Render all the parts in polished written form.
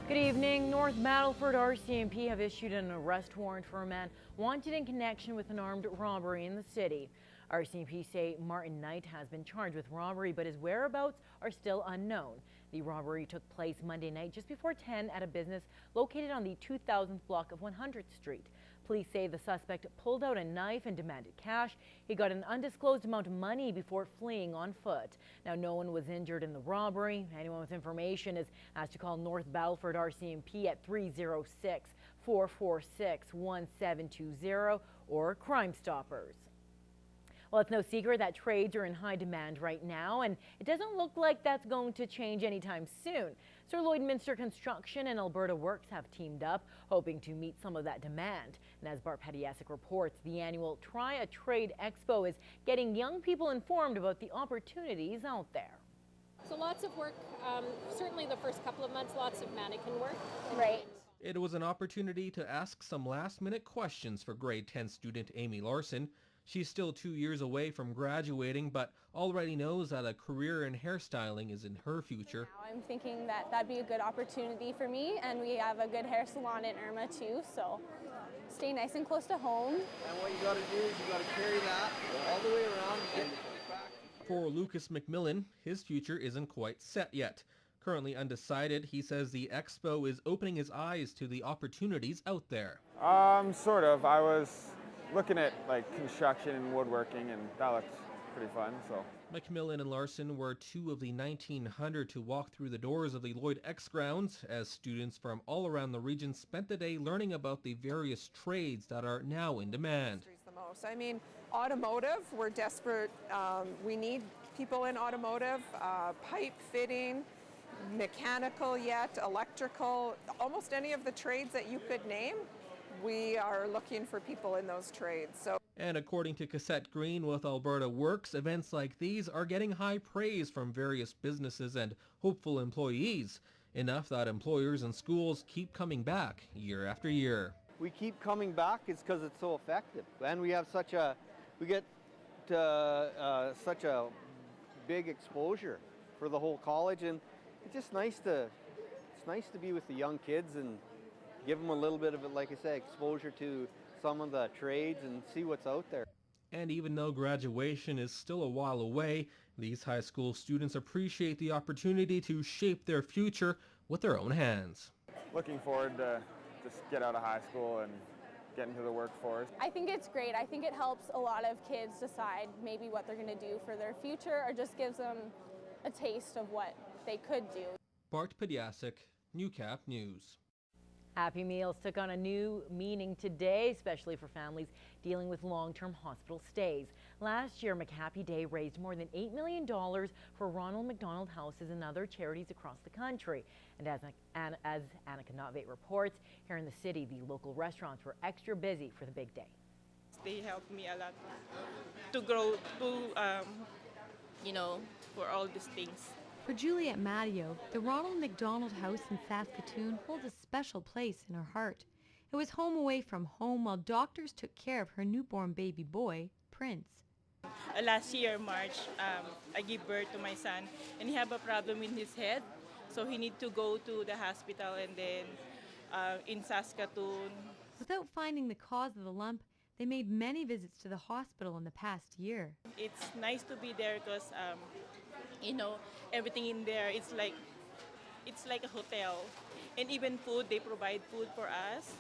Good evening. North Battleford RCMP have issued an arrest warrant for a man wanted in connection with an armed robbery in the city. RCMP say Martin Knight has been charged with robbery, but his whereabouts are still unknown. The robbery took place Monday night just before 10 at a business located on the 2000th block of 100th Street. Police say the suspect pulled out a knife and demanded cash. He got an undisclosed amount of money before fleeing on foot. Now, no one was injured in the robbery. Anyone with information is asked to call North Battleford RCMP at 306-446-1720 or Crime Stoppers. Well, it's no secret that trades are in high demand right now, and it doesn't look like that's going to change anytime soon. So Lloydminster Construction and Alberta Works have teamed up, hoping to meet some of that demand. And as Bart Pediasic reports, the annual Try a Trade Expo is getting young people informed about the opportunities out there. So lots of work, certainly the first couple of months, lots of mannequin work. Right. It was an opportunity to ask some last-minute questions for grade 10 student Amy Larson. She's still 2 years away from graduating, but already knows that a career in hairstyling is in her future. Now I'm thinking that that'd be a good opportunity for me, and we have a good hair salon in Irma too, so stay nice and close to home. And what you got to do is you got to carry that all the way around and get it back. For Lucas McMillan, his future isn't quite set yet. Currently undecided, he says the expo is opening his eyes to the opportunities out there. Sort of. I was looking at like construction and woodworking, and that looked pretty fun. So McMillan and Larson were two of the 1900 to walk through the doors of the Lloyd X grounds as students from all around the region spent the day learning about the various trades that are now in demand. The most. I mean, automotive, we're desperate. We need people in automotive, pipe fitting, mechanical yet, electrical, almost any of the trades that you could name. We are looking for people in those trades. And according to Cassette Green with Alberta Works, events like these are getting high praise from various businesses and hopeful employees, enough that employers and schools keep coming back year after year. We keep coming back is because it's so effective, and we get such a big exposure for the whole college, and it's just nice to be with the young kids and give them a little bit of, like I say, exposure to some of the trades and see what's out there. And even though graduation is still a while away, these high school students appreciate the opportunity to shape their future with their own hands. looking forward to just get out of high school and get into the workforce. I think it's great. I think it helps a lot of kids decide maybe what they're going to do for their future, or just gives them a taste of what they could do. Bart Pediasic, Newcap News. Happy Meals took on a new meaning today, especially for families dealing with long-term hospital stays. Last year, McHappy Day raised more than $8 million for Ronald McDonald Houses and other charities across the country. And as Annika Notveit reports, here in the city, the local restaurants were extra busy for the big day. They helped me a lot to grow, for all these things. For Juliet Matteo, the Ronald McDonald House in Saskatoon holds a special place in her heart. It was home away from home while doctors took care of her newborn baby boy, Prince. Last year, March, I gave birth to my son, and he had a problem in his head, so he need to go to the hospital, and then in Saskatoon. Without finding the cause of the lump, they made many visits to the hospital in the past year. It's nice to be there because, everything in there, it's like a hotel. And even food, they provide food for us.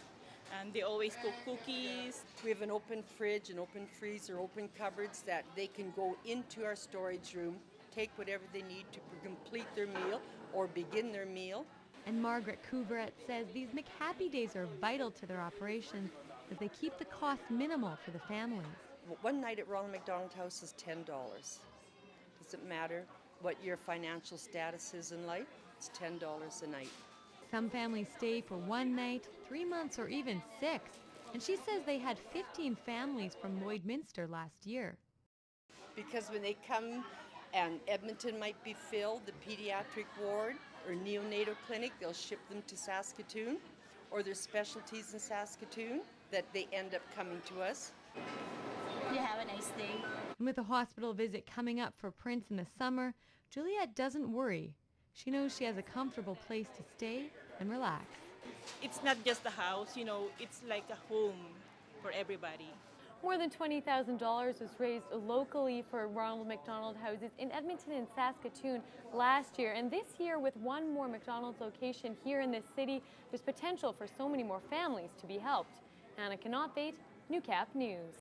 And they always cook cookies. We have an open fridge, an open freezer, open cupboards that they can go into our storage room, take whatever they need to complete their meal or begin their meal. And Margaret Couverette says these McHappy Days are vital to their operations as they keep the cost minimal for the families. One night at Ronald McDonald House is $10. Doesn't matter what your financial status is in life, it's $10 a night. Some families stay for 1 night, 3 months, or even 6. And she says they had 15 families from Lloydminster last year. Because when they come and Edmonton might be filled, the pediatric ward or neonatal clinic, they'll ship them to Saskatoon, or there's specialties in Saskatoon that they end up coming to us. You have a nice day. And with a hospital visit coming up for Prince in the summer, Juliet doesn't worry. she knows she has a comfortable place to stay and relax. It's not just a house, you know, it's like a home for everybody. More than $20,000 was raised locally for Ronald McDonald houses in Edmonton and Saskatoon last year. And this year, with one more McDonald's location here in this city, there's potential for so many more families to be helped. Anna Canopate, Newcap News.